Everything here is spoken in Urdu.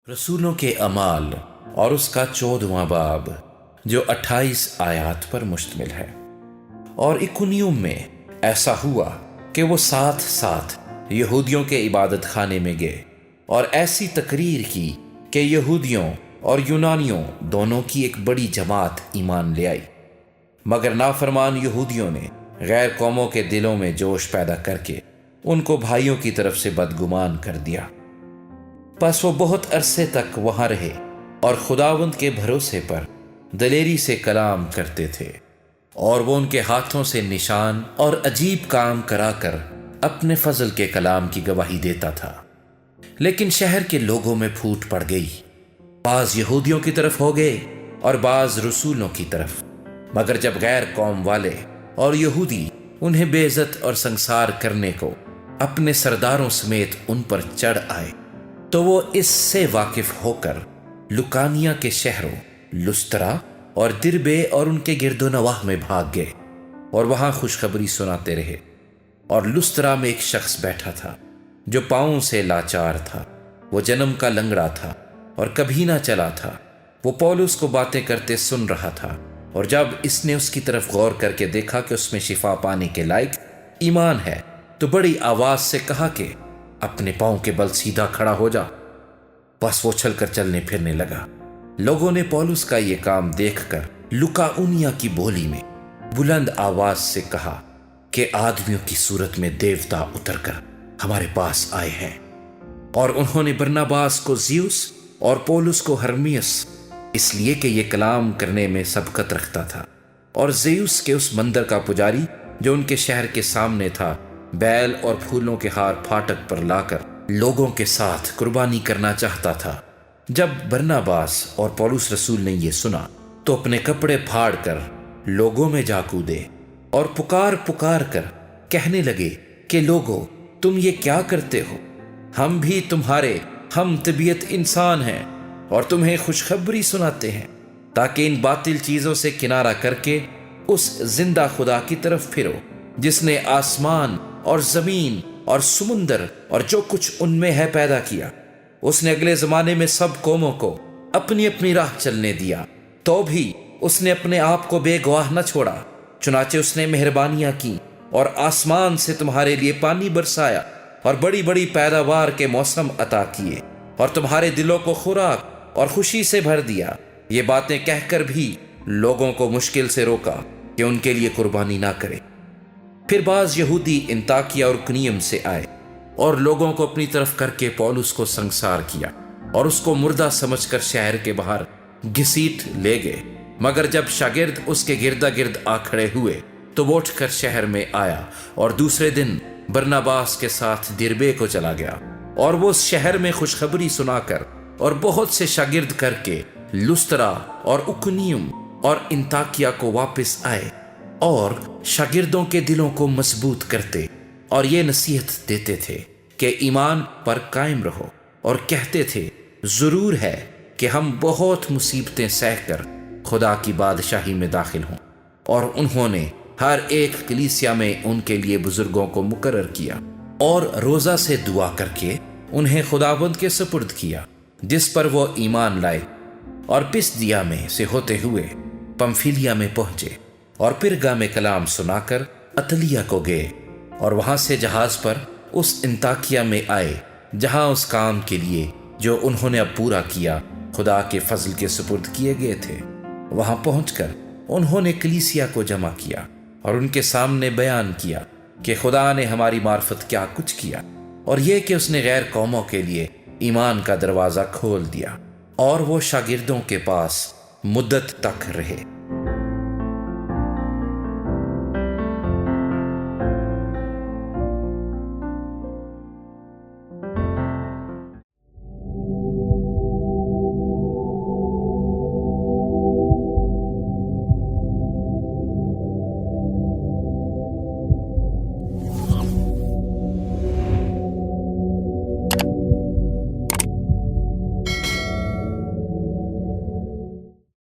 رسولوں کے اعمال اور اس کا 14واں باب جو 28 آیات پر مشتمل ہے۔ اور اکنیوم میں ایسا ہوا کہ وہ ساتھ ساتھ یہودیوں کے عبادت خانے میں گئے اور ایسی تقریر کی کہ یہودیوں اور یونانیوں دونوں کی ایک بڑی جماعت ایمان لے آئی، مگر نافرمان یہودیوں نے غیر قوموں کے دلوں میں جوش پیدا کر کے ان کو بھائیوں کی طرف سے بدگمان کر دیا۔ پس وہ بہت عرصے تک وہاں رہے اور خداوند کے بھروسے پر دلیری سے کلام کرتے تھے، اور وہ ان کے ہاتھوں سے نشان اور عجیب کام کرا کر اپنے فضل کے کلام کی گواہی دیتا تھا۔ لیکن شہر کے لوگوں میں پھوٹ پڑ گئی، بعض یہودیوں کی طرف ہو گئے اور بعض رسولوں کی طرف، مگر جب غیر قوم والے اور یہودی انہیں بے عزت اور سنگسار کرنے کو اپنے سرداروں سمیت ان پر چڑھ آئے تو وہ اس سے واقف ہو کر لکانیہ کے شہروں لسترا اور دربے اور ان کے گرد و نواح میں بھاگ گئے اور وہاں خوشخبری سناتے رہے۔ اور لسترا میں ایک شخص بیٹھا تھا جو پاؤں سے لاچار تھا، وہ جنم کا لنگڑا تھا اور کبھی نہ چلا تھا۔ وہ پولس کو باتیں کرتے سن رہا تھا، اور جب اس نے اس کی طرف غور کر کے دیکھا کہ اس میں شفا پانے کے لائق ایمان ہے تو بڑی آواز سے کہا کہ اپنے پاؤں کے بل سیدھا کھڑا ہو جا۔ بس وہ چل کر چلنے پھرنے لگا۔ لوگوں نے پولس کا یہ کام دیکھ کر لکاؤنیا کی بولی میں بلند آواز سے کہا کہ آدمیوں کی صورت میں دیوتا اتر کر ہمارے پاس آئے ہیں۔ اور انہوں نے برناباس کو زیوس اور پولس کو ہرمیس، اس لیے کہ یہ کلام کرنے میں سبقت رکھتا تھا، اور زیوس کے اس مندر کا پجاری جو ان کے شہر کے سامنے تھا، بیل اور پھولوں کے ہار پھاٹک پر لا کر لوگوں کے ساتھ قربانی کرنا چاہتا تھا۔ جب برناباس اور پولس رسول نے یہ سنا تو اپنے کپڑے پھاڑ کر لوگوں میں جا کودے اور پکار پکار کر کہنے لگے کہ لوگو، تم یہ کیا کرتے ہو؟ ہم بھی تمہارے ہم طبیعت انسان ہیں اور تمہیں خوشخبری سناتے ہیں، تاکہ ان باطل چیزوں سے کنارہ کر کے اس زندہ خدا کی طرف پھرو جس نے آسمان اور زمین اور سمندر اور جو کچھ ان میں ہے پیدا کیا۔ اس نے اگلے زمانے میں سب قوموں کو اپنی اپنی راہ چلنے دیا، تو بھی اس نے اپنے آپ کو بے گواہ نہ چھوڑا۔ چنانچہ اس نے مہربانیاں کی اور آسمان سے تمہارے لیے پانی برسایا اور بڑی بڑی پیداوار کے موسم عطا کیے، اور تمہارے دلوں کو خوراک اور خوشی سے بھر دیا۔ یہ باتیں کہہ کر بھی لوگوں کو مشکل سے روکا کہ ان کے لیے قربانی نہ کرے۔ پھر بعض یہودی انطاکیہ اور اکنیوم سے آئے اور لوگوں کو اپنی طرف کر کے پولس کو سنگسار کیا اور اس کو مردہ سمجھ کر شہر کے باہر گھسیٹ لے گئے۔ مگر جب شاگرد اس کے گردا گرد آ کھڑے ہوئے تو وہ اٹھ کر شہر میں آیا اور دوسرے دن برناباس کے ساتھ دربے کو چلا گیا، اور وہ اس شہر میں خوشخبری سنا کر اور بہت سے شاگرد کر کے لسترا اور اکنیوم اور انطاکیہ کو واپس آئے، اور شاگردوں کے دلوں کو مضبوط کرتے اور یہ نصیحت دیتے تھے کہ ایمان پر قائم رہو، اور کہتے تھے ضرور ہے کہ ہم بہت مصیبتیں سہ کر خدا کی بادشاہی میں داخل ہوں۔ اور انہوں نے ہر ایک کلیسیا میں ان کے لیے بزرگوں کو مقرر کیا اور روزہ سے دعا کر کے انہیں خداوند کے سپرد کیا، جس پر وہ ایمان لائے، اور پسدیا میں سے ہوتے ہوئے پمفیلیا میں پہنچے اور پرگا میں کلام سنا کر اتلیہ کو گئے، اور وہاں سے جہاز پر اس انطاکیہ میں آئے جہاں اس کام کے لیے جو انہوں نے اب پورا کیا خدا کے فضل کے سپرد کیے گئے تھے۔ وہاں پہنچ کر انہوں نے کلیسیا کو جمع کیا اور ان کے سامنے بیان کیا کہ خدا نے ہماری معرفت کیا کچھ کیا، اور یہ کہ اس نے غیر قوموں کے لیے ایمان کا دروازہ کھول دیا، اور وہ شاگردوں کے پاس مدت تک رہے۔